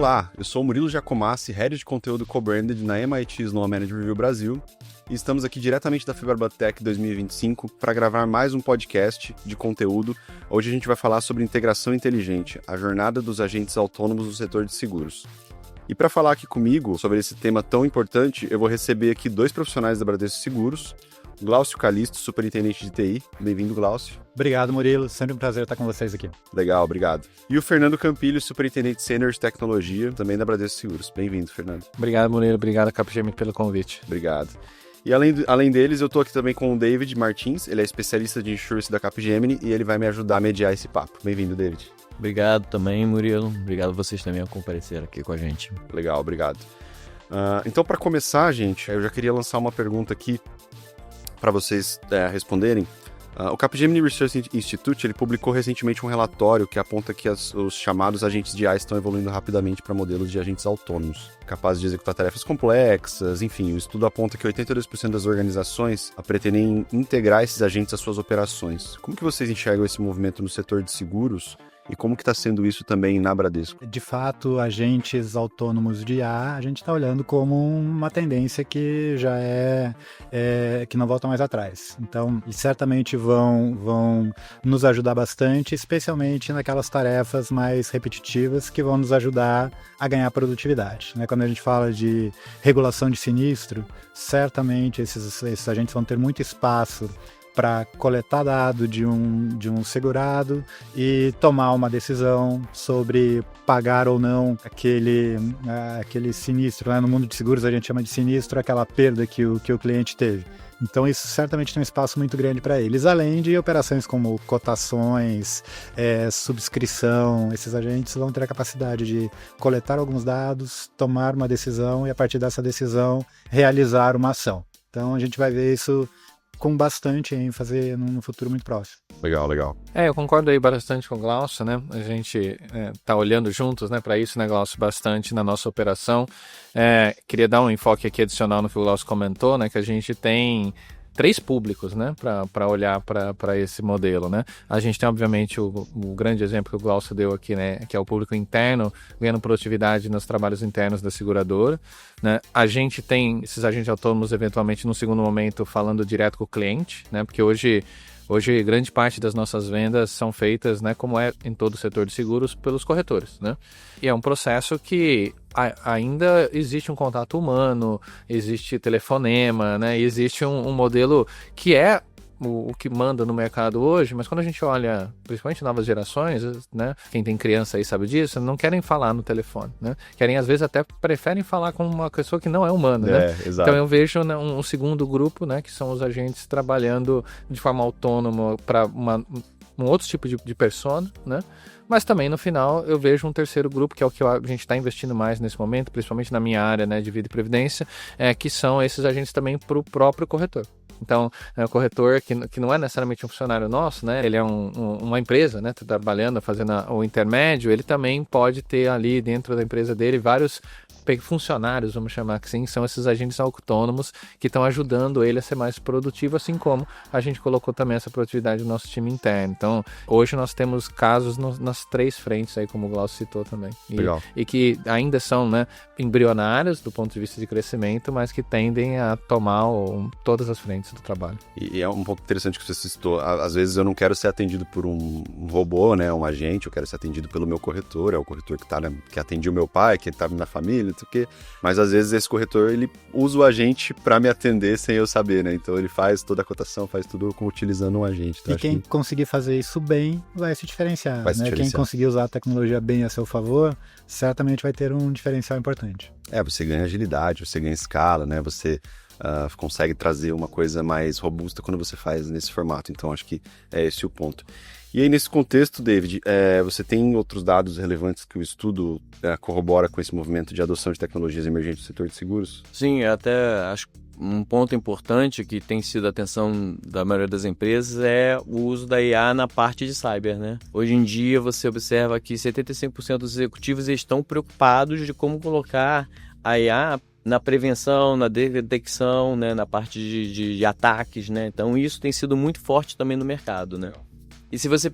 Olá, eu sou o Murilo Giacomassi, Head de Conteúdo Co-Branded na MIT Sloan Management Review Brasil, e estamos aqui diretamente da FebraBudTech 2025 para gravar mais um podcast de conteúdo. Hoje a gente vai falar sobre integração inteligente, a jornada dos agentes autônomos no setor de seguros. E para falar aqui comigo sobre esse tema tão importante, eu vou receber aqui dois profissionais da Bradesco Seguros, o Glaucio Calisto, superintendente de TI. Bem-vindo, Glaucio. Obrigado, Murilo. Sempre um prazer estar com vocês aqui. Legal, obrigado. E o Fernando Campilho, superintendente sênior de tecnologia, também da Bradesco Seguros. Bem-vindo, Fernando. Obrigado, Murilo. Obrigado, Capgemini, pelo convite. Obrigado. E além deles, eu estou aqui também com o David Martins, ele é especialista de insurance da Capgemini e ele vai me ajudar a mediar esse papo. Bem-vindo, David. Obrigado também, Murilo. Obrigado a vocês também por comparecer aqui com a gente. Legal, obrigado. Então, para começar, gente, eu já queria lançar uma pergunta aqui para vocês responderem. O Capgemini Research Institute ele publicou recentemente um relatório que aponta que os chamados agentes de IA estão evoluindo rapidamente para modelos de agentes autônomos, capazes de executar tarefas complexas. Enfim, o estudo aponta que 82% das organizações pretendem integrar esses agentes às suas operações. Como que vocês enxergam esse movimento no setor de seguros? E como que está sendo isso também na Bradesco? De fato, agentes autônomos de IA, a gente está olhando como uma tendência que já que não volta mais atrás. Então, eles certamente vão nos ajudar bastante, especialmente naquelas tarefas mais repetitivas que vão nos ajudar a ganhar produtividade. Quando a gente fala de regulação de sinistro, certamente esses agentes vão ter muito espaço para coletar dado de um segurado e tomar uma decisão sobre pagar ou não aquele sinistro. No mundo de seguros a gente chama de sinistro aquela perda que o cliente teve. Então isso certamente tem um espaço muito grande para eles, além de operações como cotações, subscrição. Esses agentes vão ter a capacidade de coletar alguns dados, tomar uma decisão e a partir dessa decisão realizar uma ação. Então a gente vai ver isso com bastante ênfase no futuro muito próximo. Legal, legal. Eu concordo aí bastante com o Glaucio, né? A gente tá olhando juntos, né, para isso, né, Glaucio, bastante na nossa operação. Queria dar um enfoque aqui adicional no que o Glaucio comentou, né, que a gente tem 3 públicos, né, para olhar para esse modelo, né? A gente tem, obviamente, o grande exemplo que o Glaucio deu aqui, né, que é o público interno, ganhando produtividade nos trabalhos internos da seguradora, né? A gente tem esses agentes autônomos, eventualmente, no segundo momento, falando direto com o cliente, né? Porque hoje grande parte das nossas vendas são feitas, né, como é em todo o setor de seguros, pelos corretores, né? E é um processo que ainda existe um contato humano, existe telefonema, né? E existe um modelo que é o que manda no mercado hoje, mas quando a gente olha, principalmente novas gerações, né? Quem tem criança aí sabe disso, não querem falar no telefone, né? Querem, às vezes, até preferem falar com uma pessoa que não é humana, né? Exato. Então eu vejo, né, um segundo grupo, né, que são os agentes trabalhando de forma autônoma para um outro tipo de persona, né? Mas também, no final, eu vejo um terceiro grupo, que é o que a gente está investindo mais nesse momento, principalmente na minha área, né, de vida e previdência, que são esses agentes também para o próprio corretor. Então, o corretor, que não é necessariamente um funcionário nosso, né? Ele é uma empresa, né? Tá trabalhando, fazendo o intermédio, ele também pode ter ali dentro da empresa dele vários funcionários, vamos chamar assim, são esses agentes autônomos que estão ajudando ele a ser mais produtivo, assim como a gente colocou também essa produtividade no nosso time interno. Então, hoje nós temos casos nas 3 frentes, aí, como o Glaucio citou também. Legal. E que ainda são, né, embrionários do ponto de vista de crescimento, mas que tendem a tomar todas as frentes do trabalho. E é um ponto interessante que você citou. Às vezes eu não quero ser atendido por um robô, né, um agente, eu quero ser atendido pelo meu corretor, é o corretor que atendia o meu pai, que está na família, mas às vezes esse corretor ele usa o agente para me atender sem eu saber, né? Então ele faz toda a cotação, faz tudo utilizando um agente. Então, e quem conseguir fazer isso bem vai se diferenciar, né? Quem conseguir usar a tecnologia bem a seu favor, certamente vai ter um diferencial importante. Você ganha agilidade, você ganha escala, né? Você consegue trazer uma coisa mais robusta quando você faz nesse formato. Então acho que é esse o ponto. E aí, nesse contexto, David, você tem outros dados relevantes que o estudo corrobora com esse movimento de adoção de tecnologias emergentes no setor de seguros? Sim, até acho um ponto importante que tem sido a atenção da maioria das empresas é o uso da IA na parte de cyber, né? Hoje em dia, você observa que 75% dos executivos estão preocupados de como colocar a IA na prevenção, na detecção, né, na parte de ataques, né? Então, isso tem sido muito forte também no mercado, né? E se você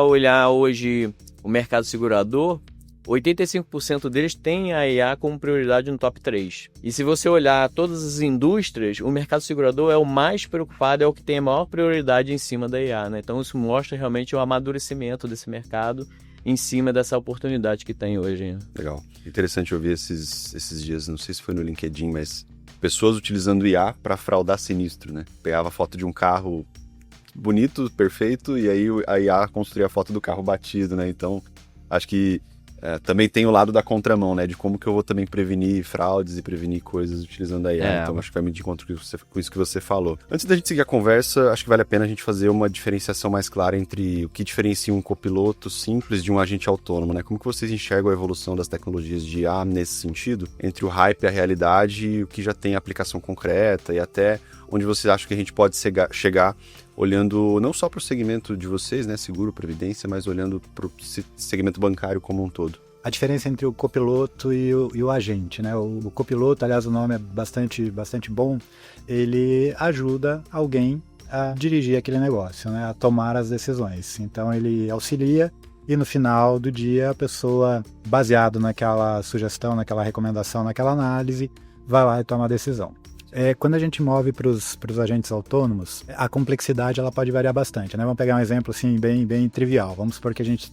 olhar hoje o mercado segurador, 85% deles têm a IA como prioridade no top 3. E se você olhar todas as indústrias, o mercado segurador é o mais preocupado, é o que tem a maior prioridade em cima da IA, né? Então isso mostra realmente o amadurecimento desse mercado em cima dessa oportunidade que tem hoje. Legal. Interessante ouvir esses dias, não sei se foi no LinkedIn, mas pessoas utilizando IA para fraudar sinistro, né? Pegava a foto de um carro bonito, perfeito, e aí a IA construía a foto do carro batido, né? Então, acho que também tem o lado da contramão, né? De como que eu vou também prevenir fraudes e prevenir coisas utilizando a IA. Então, acho que vai me de encontro com isso que você falou. Antes da gente seguir a conversa, acho que vale a pena a gente fazer uma diferenciação mais clara entre o que diferencia um copiloto simples de um agente autônomo, né? Como que vocês enxergam a evolução das tecnologias de IA nesse sentido? Entre o hype e a realidade e o que já tem aplicação concreta e até onde vocês acham que a gente pode chegar olhando não só para o segmento de vocês, né, seguro, previdência, mas olhando para o segmento bancário como um todo. A diferença entre o copiloto e o agente, né? O copiloto, aliás, o nome é bastante bom, ele ajuda alguém a dirigir aquele negócio, né? A tomar as decisões. Então ele auxilia e no final do dia a pessoa, baseado naquela sugestão, naquela recomendação, naquela análise, vai lá e toma a decisão. Quando a gente move para os agentes autônomos, a complexidade ela pode variar bastante, né? Vamos pegar um exemplo assim, bem trivial. Vamos supor que a gente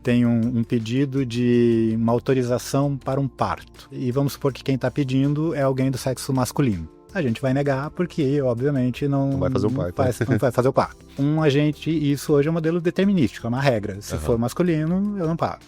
tem um pedido de uma autorização para um parto. E vamos supor que quem está pedindo é alguém do sexo masculino. A gente vai negar porque, obviamente, não vai fazer o parto. Não vai fazer o parto. Um agente, isso hoje é um modelo determinístico, é uma regra. Se for masculino, eu não pago.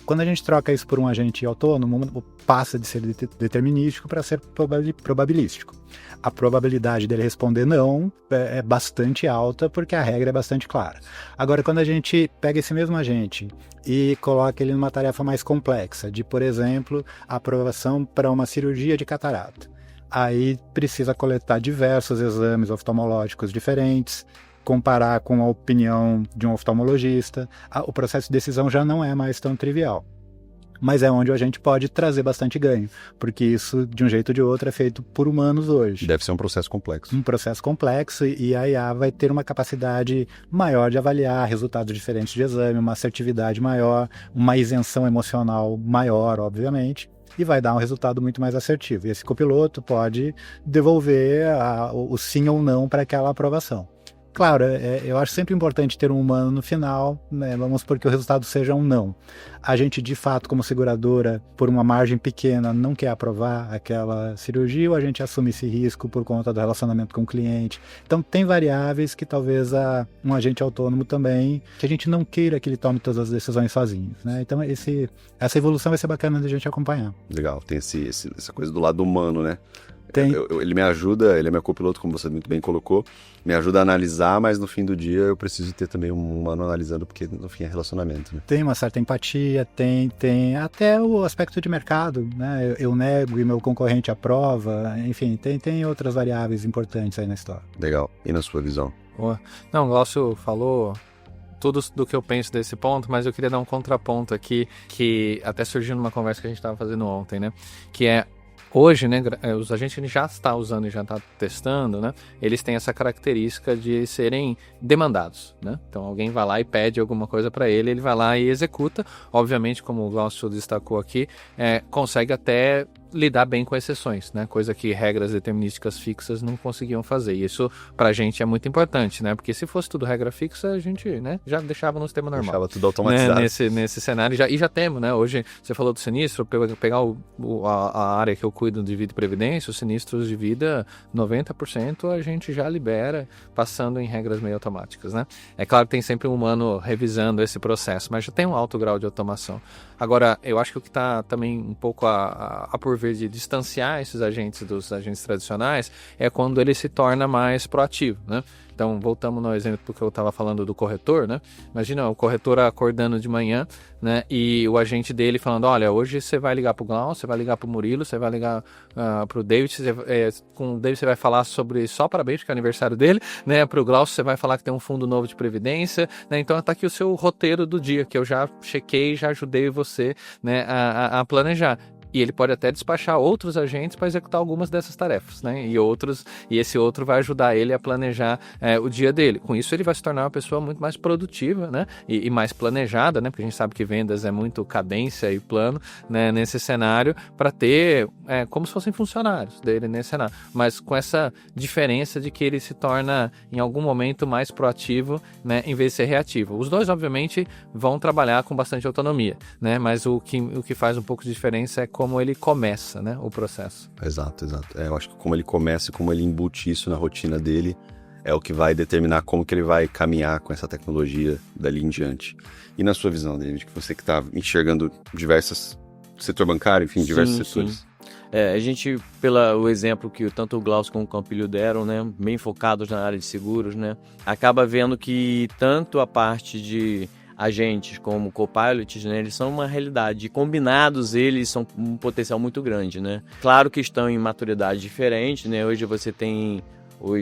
Quando a gente troca isso por um agente autônomo, passa de ser determinístico para ser probabilístico. A probabilidade dele responder não é bastante alta, porque a regra é bastante clara. Agora, quando a gente pega esse mesmo agente e coloca ele numa tarefa mais complexa, de, por exemplo, aprovação para uma cirurgia de catarata, aí precisa coletar diversos exames oftalmológicos diferentes, comparar com a opinião de um oftalmologista, o processo de decisão já não é mais tão trivial. Mas é onde a gente pode trazer bastante ganho, porque isso, de um jeito ou de outro, é feito por humanos hoje. Deve ser um processo complexo. Um processo complexo, e a IA vai ter uma capacidade maior de avaliar resultados diferentes de exame, uma assertividade maior, uma isenção emocional maior, obviamente, e vai dar um resultado muito mais assertivo. E esse copiloto pode devolver o sim ou não para aquela aprovação. Claro, eu acho sempre importante ter um humano no final, né? Vamos supor que o resultado seja um não. A gente, de fato, como seguradora, por uma margem pequena, não quer aprovar aquela cirurgia, ou a gente assume esse risco por conta do relacionamento com o cliente. Então, tem variáveis que talvez um agente autônomo também, que a gente não queira que ele tome todas as decisões sozinho, né? Então, essa evolução vai ser bacana de a gente acompanhar. Legal, tem essa coisa do lado humano, né? Ele me ajuda, ele é meu copiloto, como você muito bem colocou, me ajuda a analisar, mas no fim do dia eu preciso ter também um humano analisando, porque no fim é relacionamento, né? Tem uma certa empatia, tem até o aspecto de mercado, né? Eu nego e meu concorrente aprova, enfim, tem outras variáveis importantes aí na história. Legal. E na sua visão? Não, o Glaucio falou tudo do que eu penso desse ponto, mas eu queria dar um contraponto aqui, que até surgiu numa conversa que a gente estava fazendo ontem, né? Que é hoje, né, os agentes que a gente já está usando e já está testando, né, eles têm essa característica de serem demandados, né? Então alguém vai lá e pede alguma coisa para ele vai lá e executa. Obviamente, como o Glaucio destacou aqui, consegue até lidar bem com exceções, né? Coisa que regras determinísticas fixas não conseguiam fazer. E isso pra gente é muito importante, né? Porque se fosse tudo regra fixa, a gente, né, já deixava no sistema normal. Deixava tudo automatizado. Né? Nesse cenário. Já temos, né? Hoje, você falou do sinistro, pegar a área que eu cuido de vida e previdência, os sinistros de vida, 90% a gente já libera passando em regras meio automáticas, né? É claro que tem sempre um humano revisando esse processo, mas já tem um alto grau de automação. Agora, eu acho que o que está também um pouco a por ver de distanciar esses agentes dos agentes tradicionais é quando ele se torna mais proativo, né? Então, voltamos no exemplo que eu estava falando do corretor, né? Imagina o corretor acordando de manhã, né? E o agente dele falando, olha, hoje você vai ligar para o Glaucio, você vai ligar para o Murilo, você vai ligar para o David, com o David você vai falar sobre só parabéns, que é o aniversário dele, né? Para o Glaucio você vai falar que tem um fundo novo de previdência, né? Então, está aqui o seu roteiro do dia, que eu já chequei, já ajudei você, né, a planejar. E ele pode até despachar outros agentes para executar algumas dessas tarefas, né? E esse outro vai ajudar ele a planejar o dia dele. Com isso, ele vai se tornar uma pessoa muito mais produtiva, né? E mais planejada, né? Porque a gente sabe que vendas é muito cadência e plano, né? Nesse cenário, para ter como se fossem funcionários dele nesse cenário. Mas com essa diferença de que ele se torna, em algum momento, mais proativo, né? Em vez de ser reativo. Os dois, obviamente, vão trabalhar com bastante autonomia, né? Mas o que faz um pouco de diferença é como ele começa, né, o processo. Exato. Eu acho que como ele começa e como ele embute isso na rotina dele é o que vai determinar como que ele vai caminhar com essa tecnologia dali em diante. E na sua visão, David, que você que está enxergando setor bancário, enfim, diversos setores. Sim. A gente, pelo exemplo que tanto o Glaucio como o Campilho deram, né, bem focados na área de seguros, né, acaba vendo que tanto a parte de agentes como copilots, né, eles são uma realidade. E combinados, eles são um potencial muito grande, né? Claro que estão em maturidade diferente, né? Hoje você tem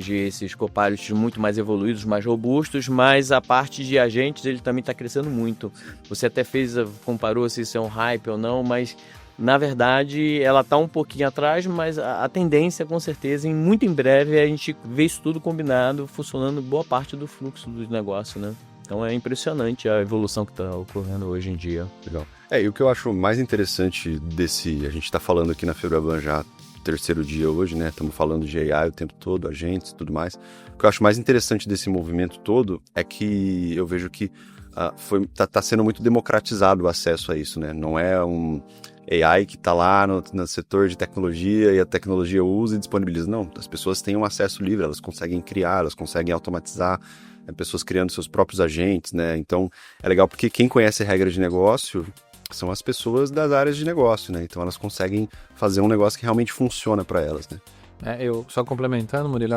esses copilots muito mais evoluídos, mais robustos, mas a parte de agentes ele também está crescendo muito. Você até comparou se isso é um hype ou não, mas na verdade ela está um pouquinho atrás, mas a tendência com certeza, muito em breve, é a gente ver isso tudo combinado, funcionando boa parte do fluxo do negócio, né? Então é impressionante a evolução que está ocorrendo hoje em dia. Legal. E o que eu acho mais interessante a gente está falando aqui na Febraban já terceiro dia hoje, né? Estamos falando de AI o tempo todo, agentes e tudo mais. O que eu acho mais interessante desse movimento todo é que eu vejo que tá sendo muito democratizado o acesso a isso, né? Não é um AI que está lá no setor de tecnologia e a tecnologia usa e disponibiliza. Não, as pessoas têm um acesso livre, elas conseguem criar, elas conseguem automatizar, pessoas criando seus próprios agentes, né? Então, é legal porque quem conhece a regra de negócio são as pessoas das áreas de negócio, né? Então, elas conseguem fazer um negócio que realmente funciona para elas, né? Eu só complementando, Murilo,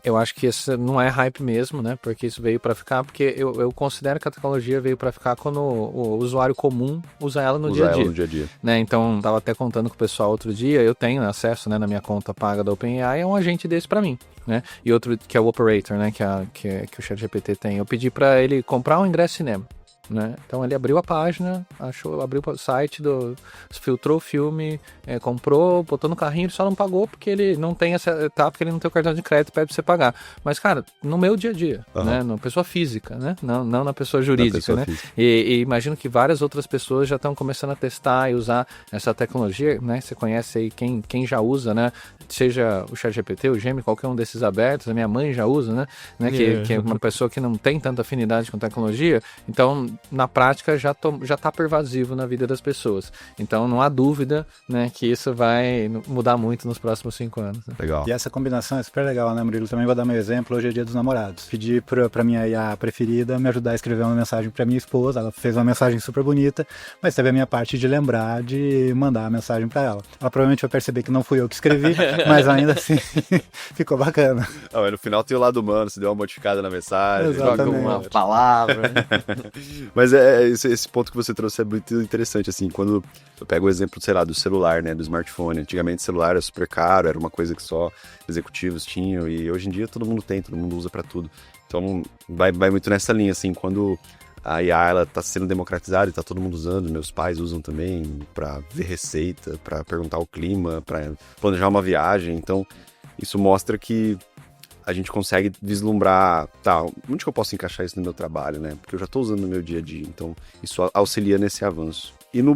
eu acho que isso não é hype mesmo, né? Porque isso veio para ficar, porque eu considero que a tecnologia veio para ficar quando o usuário comum usa ela no dia a dia. Né? Então, estava até contando com o pessoal outro dia, eu tenho acesso, né, na minha conta paga da OpenAI, é um agente desse para mim. Né? E outro que é o Operator, né? que o ChatGPT tem. Eu pedi para ele comprar um ingresso de cinema. Né? Então ele abriu a página, abriu o site, filtrou o filme, comprou, botou no carrinho, ele só não pagou porque ele não tem essa etapa, porque ele não tem o cartão de crédito, pede pra você pagar. Mas, cara, no meu dia a dia, né? Na pessoa física, né? Não na pessoa jurídica, né? E imagino que várias outras pessoas já estão começando a testar e usar essa tecnologia, né? Você conhece aí quem já usa, né? Seja o ChatGPT, o Gemini, qualquer um desses abertos, a minha mãe já usa, né? Que é uma pessoa que não tem tanta afinidade com tecnologia, então na prática já está pervasivo na vida das pessoas. Então não há dúvida, né, que isso vai mudar muito nos próximos 5 anos. Né? Legal. E essa combinação é super legal, né, Murilo? Também vou dar meu exemplo, hoje é dia dos namorados. Pedi para minha IA preferida me ajudar a escrever uma mensagem para minha esposa, ela fez uma mensagem super bonita, mas teve a minha parte de lembrar de mandar a mensagem para ela. Ela provavelmente vai perceber que não fui eu que escrevi, mas ainda assim ficou bacana. Mas no final tem o lado humano, você deu uma modificada na mensagem, joga uma palavra. Mas esse ponto que você trouxe é muito interessante, assim, quando eu pego o exemplo, sei lá, do celular, né, do smartphone. Antigamente o celular era super caro, era uma coisa que só executivos tinham, e hoje em dia todo mundo tem, todo mundo usa pra tudo. Então vai muito nessa linha, assim, quando a IA ela tá sendo democratizada e tá todo mundo usando, meus pais usam também pra ver receita, pra perguntar o clima, pra planejar uma viagem, então isso mostra que a gente consegue vislumbrar, onde que eu posso encaixar isso no meu trabalho, né? Porque eu já estou usando no meu dia a dia, então isso auxilia nesse avanço. E no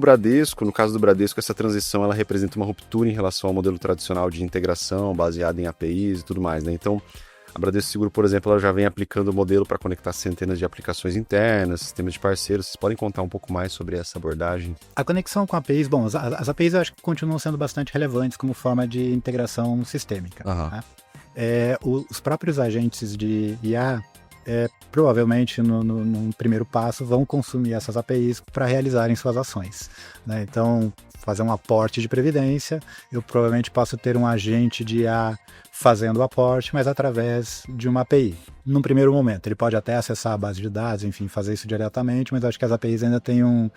caso do Bradesco, essa transição ela representa uma ruptura em relação ao modelo tradicional de integração baseado em APIs e tudo mais, né? Então, a Bradesco Seguro, por exemplo, ela já vem aplicando o modelo para conectar centenas de aplicações internas, sistemas de parceiros. Vocês podem contar um pouco mais sobre essa abordagem? A conexão com APIs, bom, as APIs eu acho que continuam sendo bastante relevantes como forma de integração sistêmica. Né? Os próprios agentes de IA, provavelmente no primeiro passo, vão consumir essas APIs para realizarem suas ações. Né? Então, fazer um aporte de previdência, eu provavelmente posso ter um agente de IA fazendo o aporte, mas através de uma API. Num primeiro momento, ele pode até acessar a base de dados, enfim, fazer isso diretamente, mas acho que as APIs ainda têm um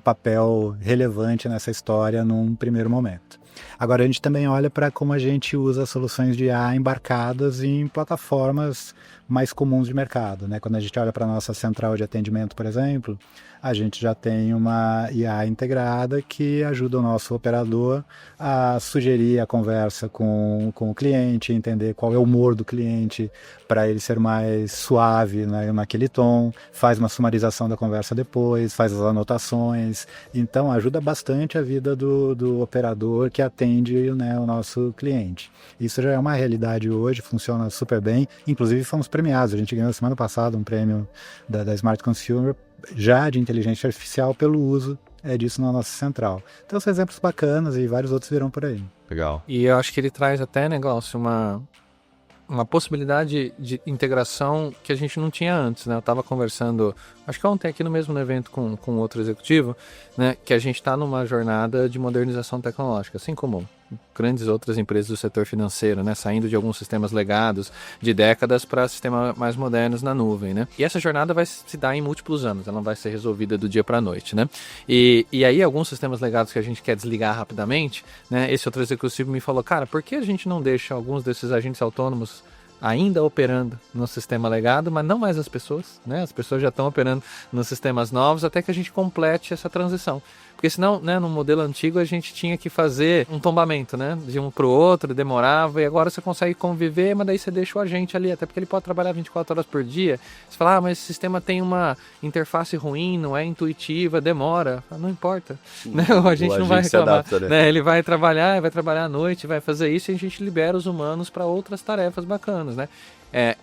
papel relevante nessa história num primeiro momento. Agora, a gente também olha para como a gente usa soluções de IA embarcadas em plataformas mais comuns de mercado, né? Quando a gente olha para a nossa central de atendimento, por exemplo, a gente já tem uma IA integrada que ajuda o nosso operador a sugerir a conversa com o cliente, entender qual é o humor do cliente para ele ser mais suave, né, naquele tom, faz uma sumarização da conversa depois, faz as anotações. Então, ajuda bastante a vida do operador que atende, né, o nosso cliente. Isso já é uma realidade hoje, funciona super bem. Inclusive, fomos premiados. A gente ganhou semana passada um prêmio da Smart Consumer já de inteligência artificial pelo uso disso na nossa central. Então são exemplos bacanas e vários outros virão por aí. Legal. E eu acho que ele traz até, negócio, uma possibilidade de integração que a gente não tinha antes, né? Eu estava conversando, acho que ontem aqui no mesmo evento com outro executivo, né? Que a gente está numa jornada de modernização tecnológica, assim como grandes outras empresas do setor financeiro, né? Saindo de alguns sistemas legados de décadas para sistemas mais modernos na nuvem, né? E essa jornada vai se dar em múltiplos anos, ela não vai ser resolvida do dia para a noite, né? E aí alguns sistemas legados que a gente quer desligar rapidamente, né? Esse outro executivo me falou, cara, por que a gente não deixa alguns desses agentes autônomos ainda operando no sistema legado, mas não mais as pessoas, né? As pessoas já estão operando nos sistemas novos até que a gente complete essa transição. Porque senão, né, no modelo antigo a gente tinha que fazer um tombamento, né? De um para o outro, demorava, e agora você consegue conviver, mas daí você deixa o agente ali, até porque ele pode trabalhar 24 horas por dia. Você fala, mas esse sistema tem uma interface ruim, não é intuitiva, demora. Não importa, né? O agente não vai reclamar. Adapta, né? Ele vai trabalhar à noite, vai fazer isso e a gente libera os humanos para outras tarefas bacanas, né?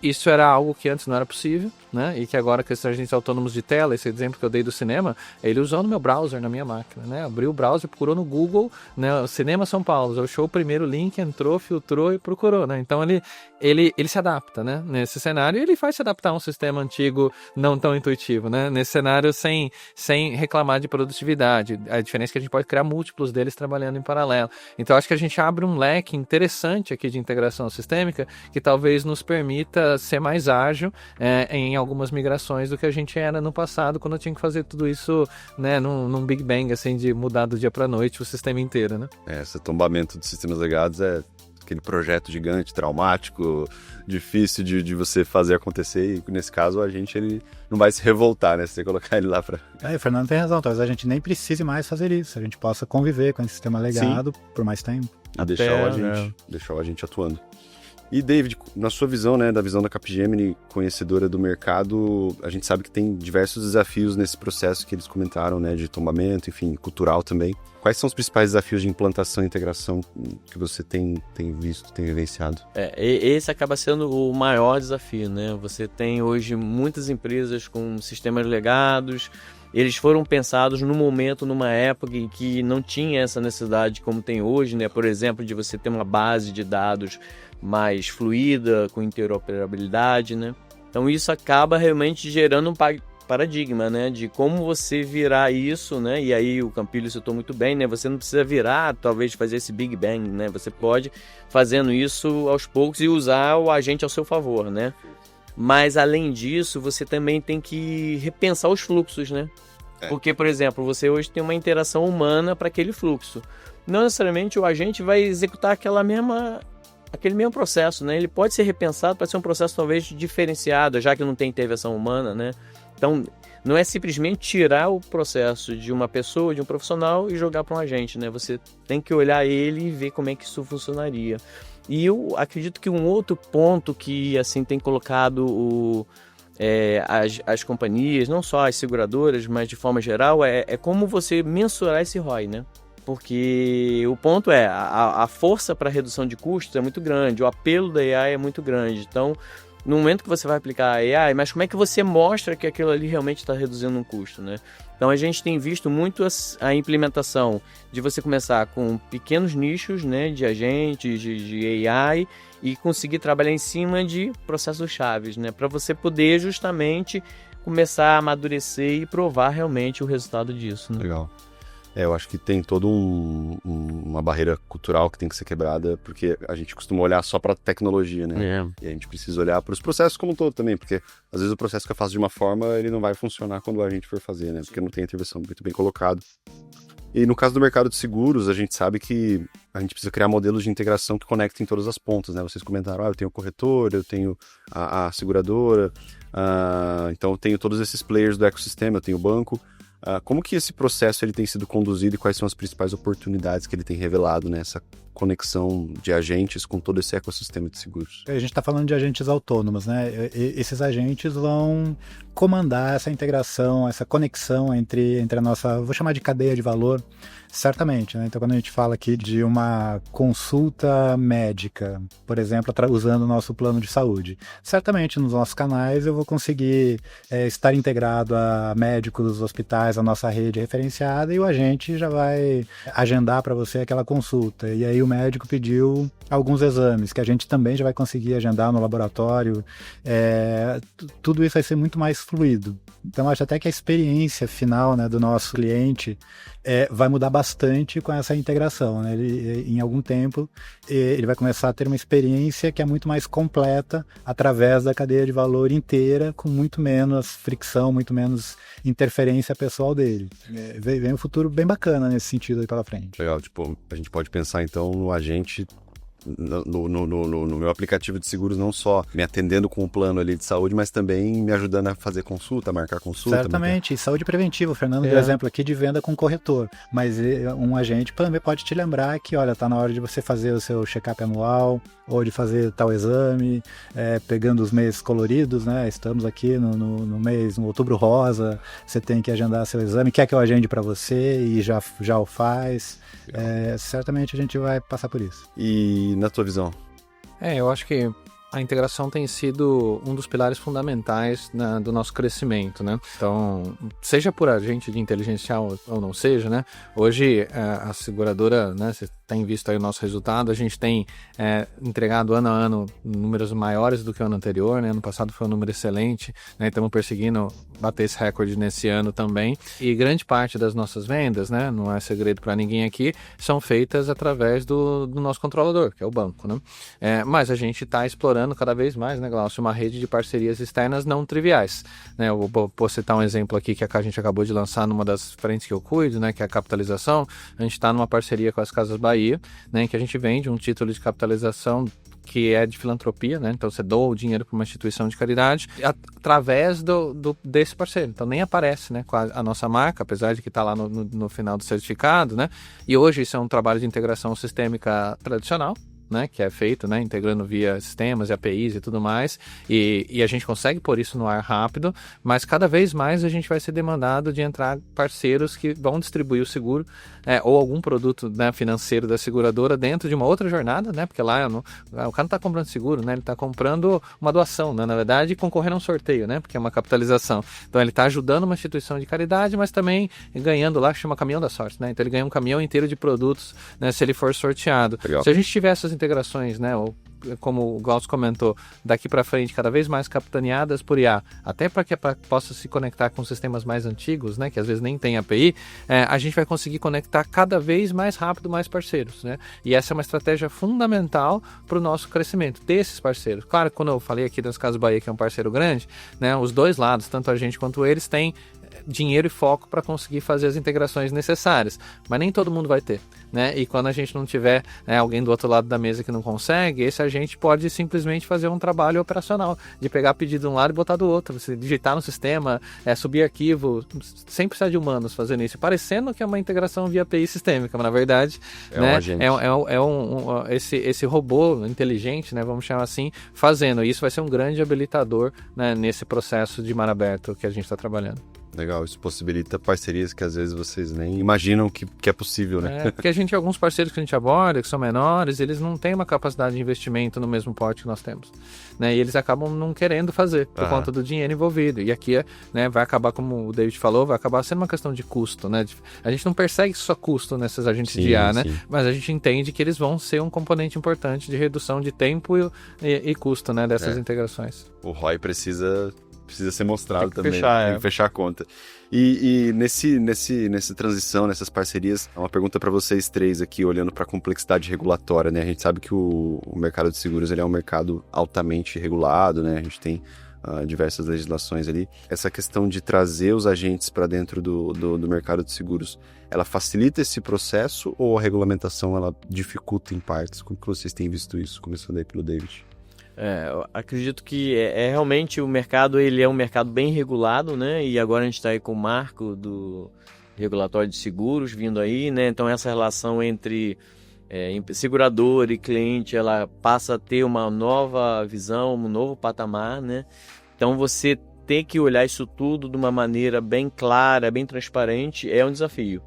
Isso era algo que antes não era possível, né? E que agora com esses agentes autônomos de tela, esse exemplo que eu dei do cinema, ele usou no meu browser, na minha máquina, né? Abriu o browser, procurou no Google, né? O Cinema São Paulo, achou o primeiro link, entrou, filtrou e procurou, né? Então ele se adapta, né? Nesse cenário, ele faz se adaptar a um sistema antigo não tão intuitivo, né? Nesse cenário sem reclamar de produtividade. A diferença é que a gente pode criar múltiplos deles trabalhando em paralelo. Então acho que a gente abre um leque interessante aqui de integração sistêmica que talvez nos permita ser mais ágil em algumas migrações do que a gente era no passado, quando eu tinha que fazer tudo isso, né, num Big Bang, assim, de mudar do dia para noite o sistema inteiro, né? Esse tombamento de sistemas legados é aquele projeto gigante, traumático, difícil de você fazer acontecer, e nesse caso a gente ele não vai se revoltar, né? Se você colocar ele lá para... O Fernando tem razão, talvez a gente nem precise mais fazer isso, a gente possa conviver com esse sistema legado por mais tempo. E deixar o agente atuando. E, David, na sua visão, né, da visão da Capgemini, conhecedora do mercado, a gente sabe que tem diversos desafios nesse processo que eles comentaram, né, de tombamento, enfim, cultural também. Quais são os principais desafios de implantação e integração que você tem visto, tem vivenciado? Esse acaba sendo o maior desafio, né? Você tem hoje muitas empresas com sistemas legados. Eles foram pensados num momento, numa época em que não tinha essa necessidade como tem hoje, né? Por exemplo, de você ter uma base de dados mais fluida, com interoperabilidade, né? Então isso acaba realmente gerando um paradigma, né? De como você virar isso, né? E aí o Campilho citou muito bem, né? Você não precisa virar, talvez, fazer esse Big Bang, né? Você pode fazendo isso aos poucos e usar o agente ao seu favor, né? Mas, além disso, você também tem que repensar os fluxos, né? Porque, por exemplo, você hoje tem uma interação humana para aquele fluxo. Não necessariamente o agente vai executar aquele mesmo processo, né? Ele pode ser repensado para ser um processo talvez diferenciado, já que não tem intervenção humana, né? Então, não é simplesmente tirar o processo de uma pessoa, de um profissional e jogar para um agente, né? Você tem que olhar ele e ver como é que isso funcionaria. E eu acredito que um outro ponto que assim tem colocado as companhias, não só as seguradoras, mas de forma geral, é como você mensurar esse ROI, né? Porque o ponto é, a força para redução de custos é muito grande, o apelo da AI é muito grande. Então, no momento que você vai aplicar a AI, mas como é que você mostra que aquilo ali realmente está reduzindo um custo, né? Então, a gente tem visto muito a implementação de você começar com pequenos nichos, né, de agentes, de AI, e conseguir trabalhar em cima de processos chaves, né? Para você poder justamente começar a amadurecer e provar realmente o resultado disso, né? Legal. Eu acho que tem toda uma barreira cultural que tem que ser quebrada, porque a gente costuma olhar só para tecnologia, né? E a gente precisa olhar para os processos como um todo também, porque às vezes o processo que eu faço de uma forma, ele não vai funcionar quando a gente for fazer, né? Porque não tem intervenção, muito bem colocado. E no caso do mercado de seguros, a gente sabe que a gente precisa criar modelos de integração que conectem todas as pontas, né? Vocês comentaram, eu tenho o corretor, eu tenho a seguradora, então eu tenho todos esses players do ecossistema, eu tenho o banco. Como que esse processo ele tem sido conduzido e quais são as principais oportunidades que ele tem revelado nessa conexão de agentes com todo esse ecossistema de seguros? A gente está falando de agentes autônomos, né? Esses agentes vão comandar essa integração, essa conexão entre a nossa, vou chamar de cadeia de valor, certamente, né? Então, quando a gente fala aqui de uma consulta médica, por exemplo, usando o nosso plano de saúde, certamente nos nossos canais eu vou conseguir estar integrado a médicos dos hospitais, a nossa rede referenciada, e o agente já vai agendar para você aquela consulta. E aí o médico pediu alguns exames, que a gente também já vai conseguir agendar no laboratório. Tudo isso vai ser muito mais fluido. Então, acho até que a experiência final, né, do nosso cliente vai mudar bastante com essa integração, né? Em algum tempo, ele vai começar a ter uma experiência que é muito mais completa através da cadeia de valor inteira, com muito menos fricção, muito menos interferência pessoal dele. Vem um futuro bem bacana nesse sentido aí pela frente. Legal, tipo, a gente pode pensar então no agente no meu aplicativo de seguros, não só me atendendo com o plano ali de saúde, mas também me ajudando a fazer consulta, a marcar consulta. Certamente, e saúde preventiva. O Fernando deu exemplo aqui de venda com corretor, mas um agente também pode te lembrar que, olha, tá na hora de você fazer o seu check-up anual, ou de fazer tal exame, pegando os meses coloridos, né? Estamos aqui no outubro rosa, você tem que agendar seu exame, quer que eu agende para você e já o faz. Certamente a gente vai passar por isso. E na tua visão? Eu acho que a integração tem sido um dos pilares fundamentais do nosso crescimento, né? Então, seja por agente de inteligência ou não seja, né? Hoje, a seguradora, né? Você tem visto aí o nosso resultado, a gente tem entregado ano a ano números maiores do que o ano anterior, né? Ano passado foi um número excelente, né? Estamos perseguindo bater esse recorde nesse ano também. E grande parte das nossas vendas, né? Não é segredo para ninguém aqui, são feitas através do nosso controlador, que é o banco, né? Mas a gente está explorando cada vez mais, né, Glaucio, uma rede de parcerias externas não triviais, né? Eu vou citar um exemplo aqui que a gente acabou de lançar numa das frentes que eu cuido, né, que é a capitalização. A gente está numa parceria com as Casas Bahia, né, que a gente vende um título de capitalização que é de filantropia, né? Então você doa o dinheiro para uma instituição de caridade através desse parceiro. Então nem aparece, né, com a nossa marca, apesar de que está lá no final do certificado, né? E hoje isso é um trabalho de integração sistêmica tradicional, né, que é feito, né, integrando via sistemas e APIs e tudo mais, e a gente consegue pôr isso no ar rápido, mas cada vez mais a gente vai ser demandado de entrar parceiros que vão distribuir o seguro ou algum produto, né, financeiro da seguradora dentro de uma outra jornada, né, porque lá o cara não está comprando seguro, né, ele está comprando uma doação, né, na verdade, concorrendo a um sorteio, né, porque é uma capitalização. Então ele está ajudando uma instituição de caridade, mas também ganhando lá, que chama caminhão da sorte, né, então ele ganha um caminhão inteiro de produtos, né, se ele for sorteado. Legal. Se a gente tiver essas integrações, né, ou como o Glaucio comentou, daqui para frente cada vez mais capitaneadas por IA, até para que possa se conectar com sistemas mais antigos, né, que às vezes nem tem API, a gente vai conseguir conectar cada vez mais rápido mais parceiros, né, e essa é uma estratégia fundamental para o nosso crescimento, ter esses parceiros. Claro que quando eu falei aqui das Casas Bahia, que é um parceiro grande, né, os dois lados, tanto a gente quanto eles, têm dinheiro e foco para conseguir fazer as integrações necessárias, mas nem todo mundo vai ter, né? E quando a gente não tiver, né, alguém do outro lado da mesa que não consegue, esse agente pode simplesmente fazer um trabalho operacional, de pegar pedido de um lado e botar do outro, você digitar no sistema, subir arquivo, sem precisar de humanos fazendo isso, parecendo que é uma integração via API sistêmica, mas na verdade né, esse robô inteligente, né, vamos chamar assim, fazendo, e isso vai ser um grande habilitador, né, nesse processo de mar aberto que a gente está trabalhando. Legal, isso possibilita parcerias que às vezes vocês nem imaginam que é possível, né? Porque a gente tem alguns parceiros que a gente aborda, que são menores, eles não têm uma capacidade de investimento no mesmo porte que nós temos, né? E eles acabam não querendo fazer, por conta do dinheiro envolvido. E aqui, né, vai acabar, como o David falou, vai acabar sendo uma questão de custo, né? A gente não persegue só custo nesses agentes de IA, né? Mas a gente entende que eles vão ser um componente importante de redução de tempo e custo, né, dessas integrações. O ROI precisa ser mostrado também. Tem que fechar a conta. E nessa transição, nessas parcerias, uma pergunta para vocês três aqui, olhando para a complexidade regulatória, né? A gente sabe que o mercado de seguros ele é um mercado altamente regulado, né? A gente tem diversas legislações ali. Essa questão de trazer os agentes para dentro do mercado de seguros, ela facilita esse processo ou a regulamentação ela dificulta em partes? Como que vocês têm visto isso? Começando aí pelo David. Eu acredito que realmente o mercado, ele é um mercado bem regulado, né? E agora a gente está aí com o marco do regulatório de seguros vindo aí, né? Então essa relação entre segurador e cliente, ela passa a ter uma nova visão, um novo patamar, né? Então você ter que olhar isso tudo de uma maneira bem clara, bem transparente, é um desafio.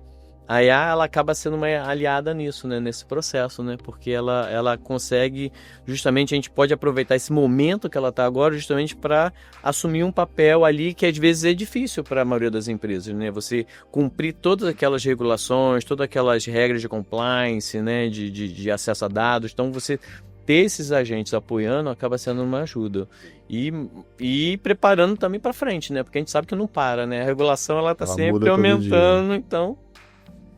A IA, ela acaba sendo uma aliada nisso, né? Nesse processo, né? Porque ela consegue, justamente, a gente pode aproveitar esse momento que ela está agora justamente para assumir um papel ali que às vezes é difícil para a maioria das empresas, né? Você cumprir todas aquelas regulações, todas aquelas regras de compliance, né? De acesso a dados. Então, você ter esses agentes apoiando acaba sendo uma ajuda. E preparando também para frente, né? Porque a gente sabe que não para, né? A regulação, ela está sempre aumentando, então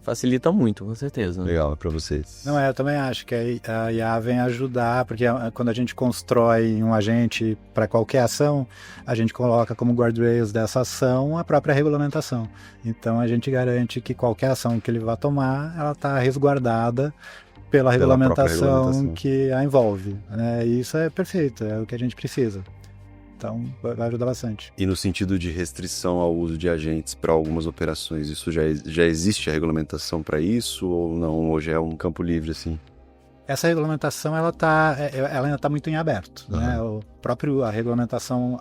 facilita muito, com certeza. Legal, para vocês. Não, eu também acho que a IA vem ajudar, porque quando a gente constrói um agente para qualquer ação, a gente coloca como guardrails dessa ação a própria regulamentação. Então a gente garante que qualquer ação que ele vá tomar, ela está resguardada pela regulamentação que a envolve, né? E isso é perfeito, é o que a gente precisa. Então, vai ajudar bastante. E no sentido de restrição ao uso de agentes para algumas operações, isso já existe a regulamentação para isso ou não? Hoje é um campo livre, assim? Essa regulamentação, ela ainda está muito em aberto, né? A regulamentação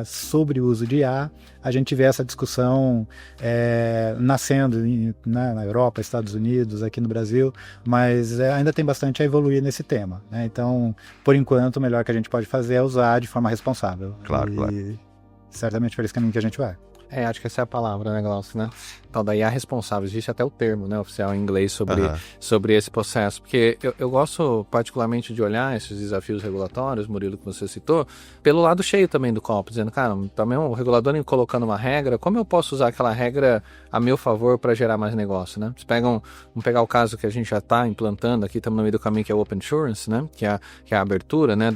sobre o uso de IA, a gente vê essa discussão nascendo na Europa, Estados Unidos, aqui no Brasil, mas ainda tem bastante a evoluir nesse tema, né? Então, por enquanto, o melhor que a gente pode fazer é usar de forma responsável. Claro. Certamente por esse caminho que a gente vai. Acho que essa é a palavra, né, Glaucio, né? Tal da IA responsável, existe até o termo, né, oficial em inglês sobre esse processo, porque eu gosto particularmente de olhar esses desafios regulatórios, Murilo, que você citou, pelo lado cheio também do copo, dizendo, cara, também o regulador colocando uma regra, como eu posso usar aquela regra a meu favor para gerar mais negócio, né? Vamos pegar o caso que a gente já está implantando aqui, estamos no meio do caminho, que é o Open Insurance, né, que é a abertura, né,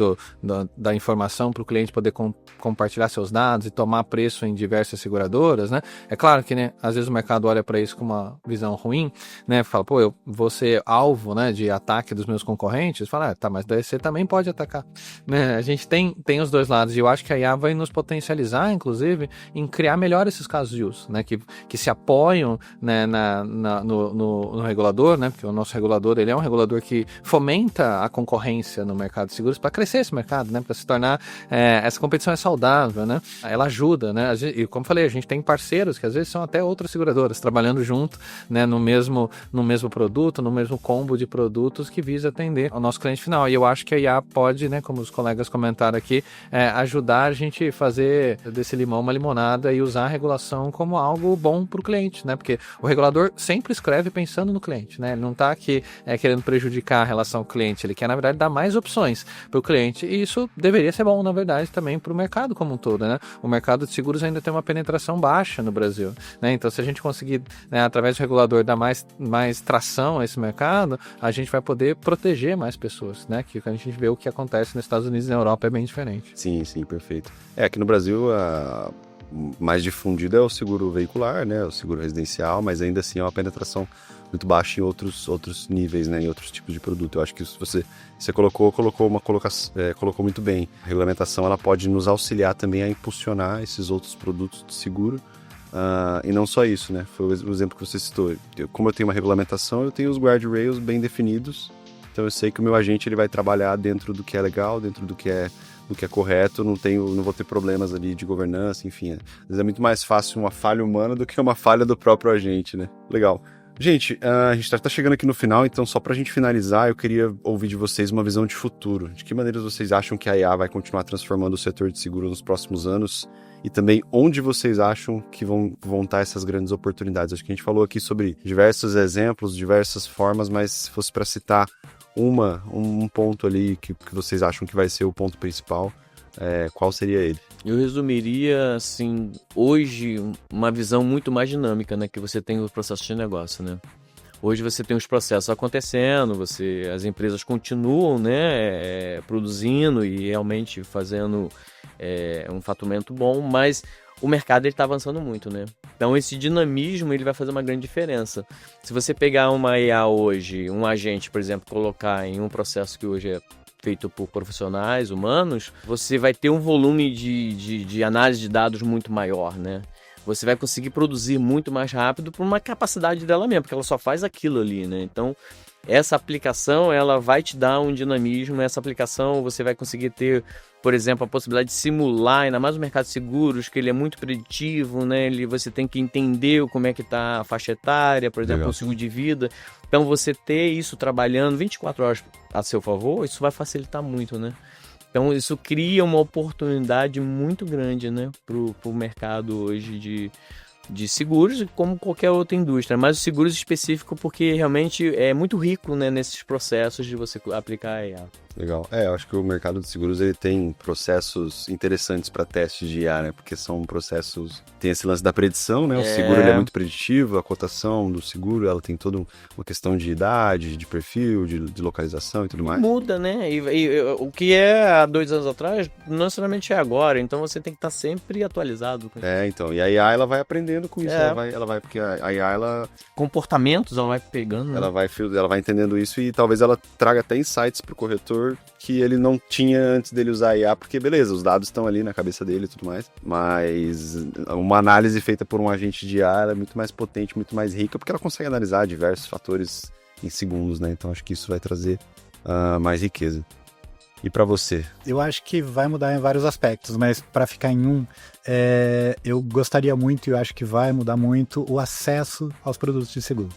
da informação para o cliente poder compartilhar seus dados e tomar preço em diversas seguradoras, né? É claro que, né, às vezes o mercado olha para isso com uma visão ruim, né? Fala, eu vou ser alvo, né, de ataque dos meus concorrentes. Fala, mas daí você também pode atacar, né? A gente tem os dois lados e eu acho que a IA vai nos potencializar, inclusive, em criar melhor esses casos de uso, né? Que se apoiam, né, no regulador, né? Porque o nosso regulador, ele é um regulador que fomenta a concorrência no mercado de seguros para crescer esse mercado, né? Para se tornar essa competição é saudável, né? Ela ajuda, né? E como falei, a gente tem parceiros que às vezes são até outras seguradoras trabalhando junto, né, no mesmo produto, no mesmo combo de produtos que visa atender ao nosso cliente final. E eu acho que a IA pode, né, como os colegas comentaram aqui, ajudar a gente a fazer desse limão uma limonada e usar a regulação como algo bom para o cliente, né? Porque o regulador sempre escreve pensando no cliente, né? Ele não está aqui querendo prejudicar a relação com o cliente, ele quer, na verdade, dar mais opções para o cliente e isso deveria ser bom, na verdade, também para o mercado como um todo, né? O mercado de seguros ainda tem uma penetração baixa no Brasil, né? Então, se a gente conseguir, né, através do regulador, dar mais tração a esse mercado, a gente vai poder proteger mais pessoas, né? Que a gente vê o que acontece nos Estados Unidos e na Europa é bem diferente. Sim, perfeito. Aqui no Brasil, mais difundido é o seguro veicular, né? O seguro residencial, mas ainda assim é uma penetração muito baixa em outros níveis, né? Em outros tipos de produto. Eu acho que isso você colocou muito bem. A regulamentação, ela pode nos auxiliar também a impulsionar esses outros produtos de seguro. E não só isso, né? Foi o exemplo que você citou. Como eu tenho uma regulamentação, eu tenho os guardrails bem definidos. Então eu sei que o meu agente ele vai trabalhar dentro do que é legal, dentro do que é correto. Não vou ter problemas ali de governança, enfim. Às vezes é muito mais fácil uma falha humana do que uma falha do próprio agente, né? Legal. Gente, a gente tá chegando aqui no final, então só pra gente finalizar, eu queria ouvir de vocês uma visão de futuro. De que maneiras vocês acham que a IA vai continuar transformando o setor de seguro nos próximos anos? E também onde vocês acham que vão estar essas grandes oportunidades? Acho que a gente falou aqui sobre diversos exemplos, diversas formas, mas se fosse para citar um ponto ali que vocês acham que vai ser o ponto principal, qual seria ele? Eu resumiria, assim, hoje, uma visão muito mais dinâmica, né? Que você tem o processo de negócio, né? Hoje você tem os processos acontecendo, as empresas continuam, né, produzindo e realmente fazendo é um faturamento bom, mas o mercado está avançando muito, né? Então esse dinamismo ele vai fazer uma grande diferença. Se você pegar uma IA hoje, um agente, por exemplo, colocar em um processo que hoje é feito por profissionais humanos, você vai ter um volume de análise de dados muito maior, né? Você vai conseguir produzir muito mais rápido por uma capacidade dela mesma, porque ela só faz aquilo ali, né? Então, essa aplicação, ela vai te dar um dinamismo. Essa aplicação, você vai conseguir ter, por exemplo, a possibilidade de simular, ainda mais o mercado de seguros, que ele é muito preditivo, né? Você tem que entender como é que está a faixa etária, por exemplo, o seguro de vida. Então, você ter isso trabalhando 24 horas a seu favor, isso vai facilitar muito, né? Então, isso cria uma oportunidade muito grande, né, pro mercado hoje de seguros, como qualquer outra indústria. Mas os seguros específicos porque realmente é muito rico, né, nesses processos de você aplicar a IA. Legal. Eu acho que o mercado de seguros ele tem processos interessantes para testes de IA, né? Porque são processos... Tem esse lance da predição, né? O seguro ele é muito preditivo, a cotação do seguro ela tem toda uma questão de idade, de perfil, de localização e tudo mais. Muda, né? E o que é há 2 anos atrás, não necessariamente é agora. Então você tem que estar sempre atualizado. Então. E a IA ela vai aprendendo com isso. Ela vai porque a IA ela... Comportamentos ela vai pegando. Ela vai entendendo isso e talvez ela traga até insights pro corretor que ele não tinha antes dele usar a IA, porque beleza, os dados estão ali na cabeça dele e tudo mais, mas uma análise feita por um agente de IA ela é muito mais potente, muito mais rica, porque ela consegue analisar diversos fatores em segundos, né? Então acho que isso vai trazer mais riqueza. E para você? Eu acho que vai mudar em vários aspectos, mas para ficar em um, eu gostaria muito, e eu acho que vai mudar muito, o acesso aos produtos de seguro.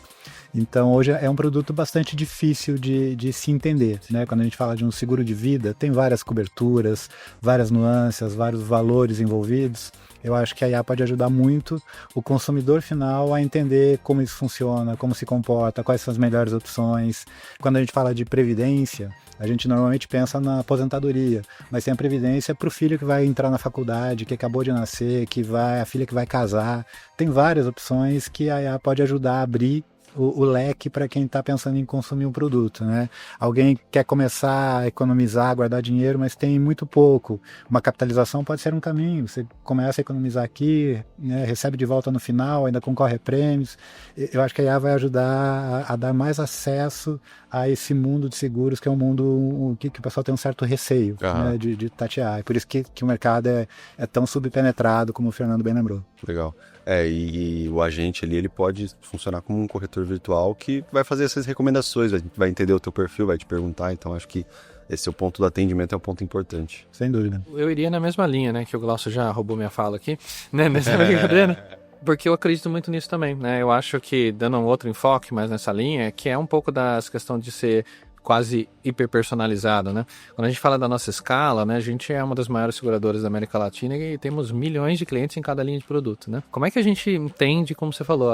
Então, hoje é um produto bastante difícil de se entender, né? Quando a gente fala de um seguro de vida, tem várias coberturas, várias nuances, vários valores envolvidos. Eu acho que a IA pode ajudar muito o consumidor final a entender como isso funciona, como se comporta, quais são as melhores opções. Quando a gente fala de previdência, a gente normalmente pensa na aposentadoria, mas tem a previdência para o filho que vai entrar na faculdade, que acabou de nascer, a filha que vai casar. Tem várias opções que a IA pode ajudar a abrir o leque para quem está pensando em consumir um produto, né? Alguém quer começar a economizar, guardar dinheiro, mas tem muito pouco. Uma capitalização pode ser um caminho. Você começa a economizar aqui, né, recebe de volta no final, ainda concorre a prêmios. Eu acho que a IA vai ajudar a dar mais acesso a esse mundo de seguros, que é um mundo que o pessoal tem um certo receio, né, de tatear. E por isso que o mercado é tão subpenetrado, como o Fernando bem lembrou. Legal. E o agente ali, ele pode funcionar como um corretor virtual que vai fazer essas recomendações, vai entender o teu perfil, vai te perguntar. Então, acho que esse é o ponto do atendimento, é um ponto importante. Sem dúvida. Eu iria na mesma linha, né, que o Glaucio já roubou minha fala aqui, né, nessa brincadeira. Porque eu acredito muito nisso também, né? Eu acho que, dando um outro enfoque mais nessa linha, que é um pouco das questão de ser quase hiperpersonalizado, né? Quando a gente fala da nossa escala, né, a gente é uma das maiores seguradoras da América Latina e temos milhões de clientes em cada linha de produto, né? Como é que a gente entende, como você falou,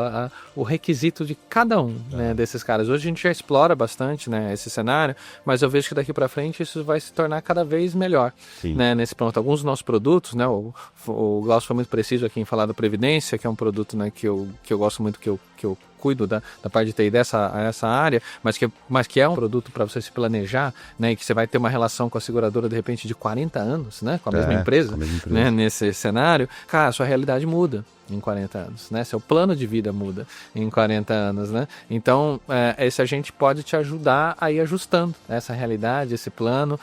o requisito de cada um, né, desses caras? Hoje a gente já explora bastante, né, esse cenário, mas eu vejo que daqui para frente isso vai se tornar cada vez melhor, né, nesse ponto. Alguns dos nossos produtos, né, o Glaucio foi muito preciso aqui em falar da Previdência, que é um produto, né, que eu gosto muito, que eu cuido da parte de TI essa área, mas que é um produto para você se planejar, né, e que você vai ter uma relação com a seguradora de repente de 40 anos, né, com a mesma empresa, né, nesse cenário, cara, a sua realidade muda em 40 anos, né? Seu plano de vida muda em 40 anos, né? Então, esse agente pode te ajudar a ir ajustando essa realidade, esse plano.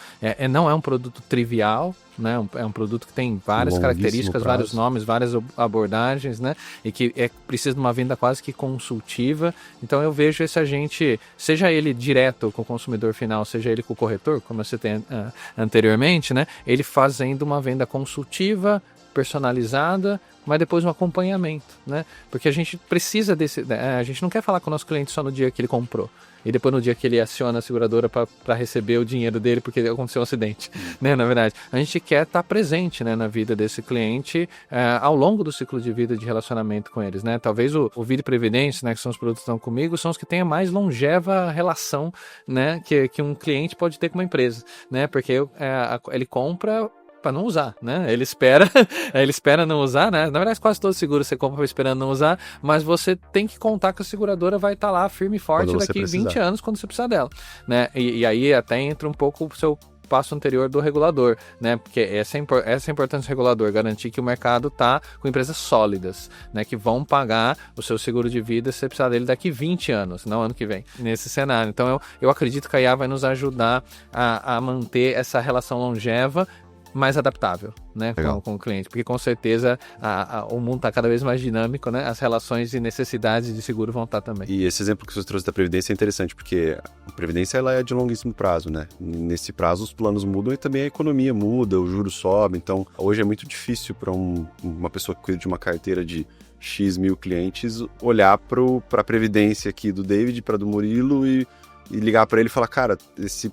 Não é um produto trivial, né? É um produto que tem várias características, vários nomes, várias abordagens, né? E que precisa de uma venda quase que consultiva. Então, eu vejo esse agente, seja ele direto com o consumidor final, seja ele com o corretor, como eu citei anteriormente, né? Ele fazendo uma venda consultiva, personalizada, mas depois um acompanhamento, né? Porque a gente precisa a gente não quer falar com o nosso cliente só no dia que ele comprou e depois no dia que ele aciona a seguradora para receber o dinheiro dele porque aconteceu um acidente, né? Na verdade, a gente quer estar presente, né, na vida desse cliente ao longo do ciclo de vida de relacionamento com eles, né? Talvez o Vida e Previdência, né, que são os produtos que estão comigo, são os que têm a mais longeva relação, né, que um cliente pode ter com uma empresa, né? Porque ele compra para não usar, né? Ele espera não usar, né? Na verdade, quase todo seguro você compra esperando não usar, mas você tem que contar que a seguradora vai estar lá firme e forte daqui 20 anos quando você precisar dela, né? E aí até entra um pouco o seu passo anterior do regulador, né? Porque essa é a importância do regulador, garantir que o mercado está com empresas sólidas, né? Que vão pagar o seu seguro de vida se você precisar dele daqui 20 anos, não ano que vem, nesse cenário. Então eu acredito que a IA vai nos ajudar a manter essa relação longeva, mais adaptável, né, com o cliente, porque com certeza o mundo está cada vez mais dinâmico, né, as relações e necessidades de seguro vão estar também. E esse exemplo que você trouxe da Previdência é interessante, porque a Previdência ela é de longuíssimo prazo, né, nesse prazo os planos mudam e também a economia muda, o juro sobe, então hoje é muito difícil para uma pessoa que cuida de uma carteira de X mil clientes olhar para a Previdência aqui do David, para do Murilo e ligar para ele e falar, cara, esse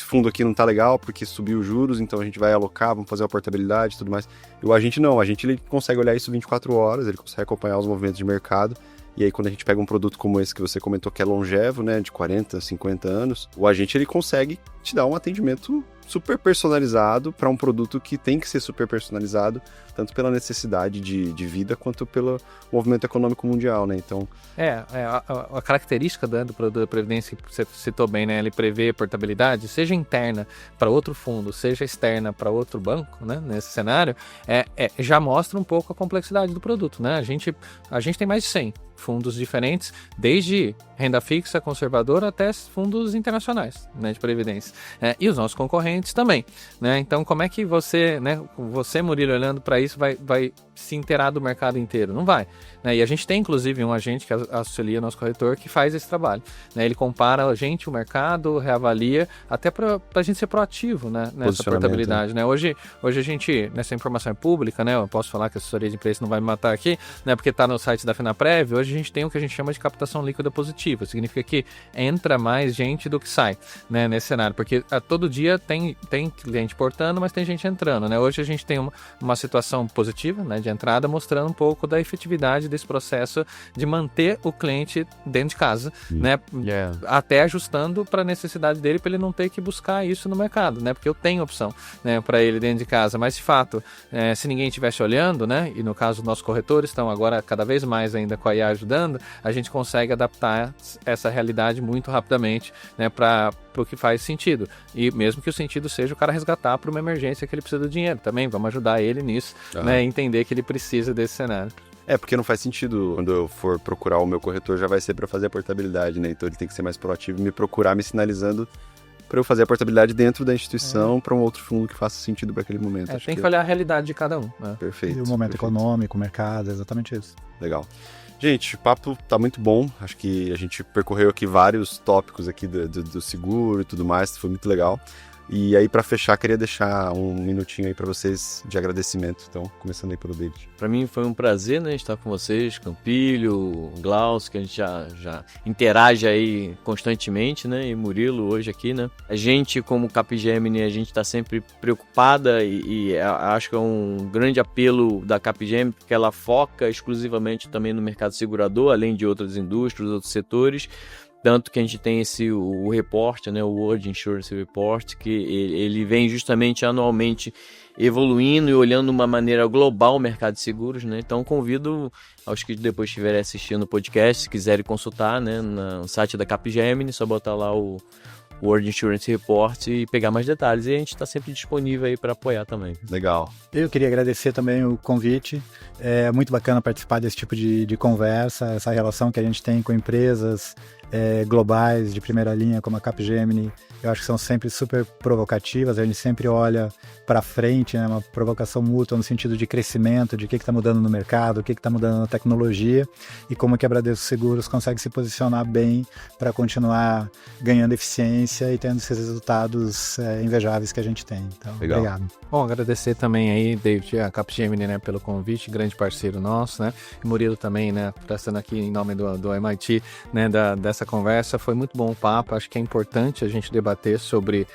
fundo aqui não tá legal porque subiu os juros, então a gente vai alocar, vamos fazer uma portabilidade e tudo mais. E o agente não, ele consegue olhar isso 24 horas, ele consegue acompanhar os movimentos de mercado, e aí quando a gente pega um produto como esse que você comentou que é longevo, né, de 40, 50 anos, o agente ele consegue te dar um atendimento super personalizado para um produto que tem que ser super personalizado, tanto pela necessidade de vida quanto pelo movimento econômico mundial, né? Então... A característica do produto da Previdência que você citou bem, né? Ele prevê portabilidade, seja interna para outro fundo, seja externa para outro banco, né? Nesse cenário, já mostra um pouco a complexidade do produto, né? A gente tem mais de 100 fundos diferentes, desde renda fixa, conservadora, até fundos internacionais, né, de previdência. E os nossos concorrentes também, né? Então, como é que você, né, Murilo, olhando para isso, vai se inteirar do mercado inteiro? Não vai, né? E a gente tem, inclusive, um agente que auxilia nosso corretor que faz esse trabalho, né? Ele compara a gente, o mercado, reavalia, até para a gente ser proativo, né, nessa portabilidade, né? Hoje a gente, nessa informação é pública, né? Eu posso falar que a assessoria de preço não vai me matar aqui, né? Porque está no site da FenaPrev. Hoje a gente tem o que a gente chama de captação líquida positiva. Significa que entra mais gente do que sai, né, nesse cenário. Porque todo dia tem cliente portando, mas tem gente entrando, né? Hoje a gente tem uma situação positiva, né, de entrada, mostrando um pouco da efetividade desse processo de manter o cliente dentro de casa, né? Até ajustando para a necessidade dele, para ele não ter que buscar isso no mercado, né? Porque eu tenho opção, né, para ele dentro de casa. Mas, de fato, se ninguém estivesse olhando, né, e no caso nossos corretores estão agora cada vez mais ainda com a IA ajudando, a gente consegue adaptar essa realidade muito rapidamente, né, para o que faz sentido. E mesmo que o sentido seja o cara resgatar para uma emergência que ele precisa do dinheiro. Também vamos ajudar ele nisso, né, entender que ele precisa desse cenário. Porque não faz sentido quando eu for procurar o meu corretor, já vai ser para fazer a portabilidade, né? Então ele tem que ser mais proativo e me procurar, me sinalizando para eu fazer a portabilidade dentro da instituição para um outro fundo que faça sentido para aquele momento. Tem que olhar a realidade de cada um. Né? Perfeito. E o momento econômico, o mercado, é exatamente isso. Legal. Gente, o papo tá muito bom. Acho que a gente percorreu aqui vários tópicos aqui do seguro e tudo mais. Foi muito legal. E aí, para fechar, queria deixar um minutinho aí para vocês de agradecimento. Então, começando aí pelo David. Para mim foi um prazer, né, estar com vocês, Campilho, Glaucio, que a gente já interage aí constantemente, né, e Murilo hoje aqui, né. A gente, como Capgemini, a gente está sempre preocupada e acho que é um grande apelo da Capgemini, porque ela foca exclusivamente também no mercado segurador, além de outras indústrias, outros setores. Tanto que a gente tem o reporte, né, o World Insurance Report, que ele vem justamente anualmente evoluindo e olhando de uma maneira global o mercado de seguros, né? Então convido aos que depois estiverem assistindo o podcast, se quiserem consultar, né, no site da Capgemini, só botar lá o World Insurance Report e pegar mais detalhes. E a gente está sempre disponível aí para apoiar também. Legal. Eu queria agradecer também o convite. É muito bacana participar desse tipo de conversa, essa relação que a gente tem com empresas globais de primeira linha, como a Capgemini. Eu acho que são sempre super provocativas, a gente sempre olha para frente, né, uma provocação mútua no sentido de crescimento, de o que está mudando no mercado, o que está mudando na tecnologia e como que a Bradesco Seguros consegue se posicionar bem para continuar ganhando eficiência e tendo esses resultados invejáveis que a gente tem. Então, legal. Obrigado. Bom, agradecer também aí, David, a Capgemini, né, pelo convite, grande parceiro nosso, né, e Murilo também, né, prestando aqui em nome do MIT, né, dessa conversa. Foi muito bom o papo, acho que é importante a gente debater sobre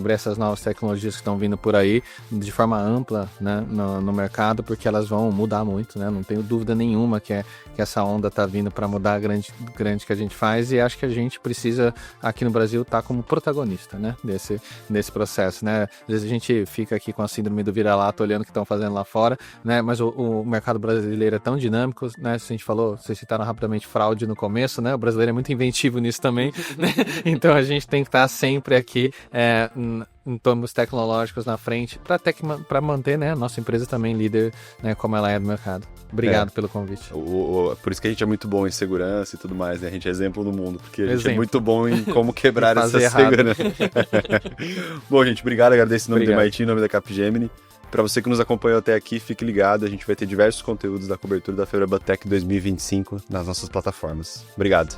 essas novas tecnologias que estão vindo por aí de forma ampla, né, no mercado, porque elas vão mudar muito, né, não tenho dúvida nenhuma que essa onda está vindo para mudar a grande que a gente faz, e acho que a gente precisa aqui no Brasil estar como protagonista, né, desse processo, né. Às vezes a gente fica aqui com a síndrome do vira-lata olhando o que estão fazendo lá fora, né, mas o mercado brasileiro é tão dinâmico, né, se a gente falou, vocês citaram rapidamente fraude no começo, né, o brasileiro é muito inventivo nisso também, né? Então a gente tem que estar sempre aqui em termos tecnológicos na frente para manter, né, a nossa empresa também líder, né, como ela é no mercado. Obrigado pelo convite. Por isso que a gente é muito bom em segurança e tudo mais, né? A gente é exemplo no mundo, porque a gente é muito bom em como quebrar essa segurança. Bom, gente, obrigado, agradeço em nome do MIT, em nome da Capgemini. Para você que nos acompanhou até aqui, fique ligado, a gente vai ter diversos conteúdos da cobertura da Feira Butech 2025 nas nossas plataformas. Obrigado.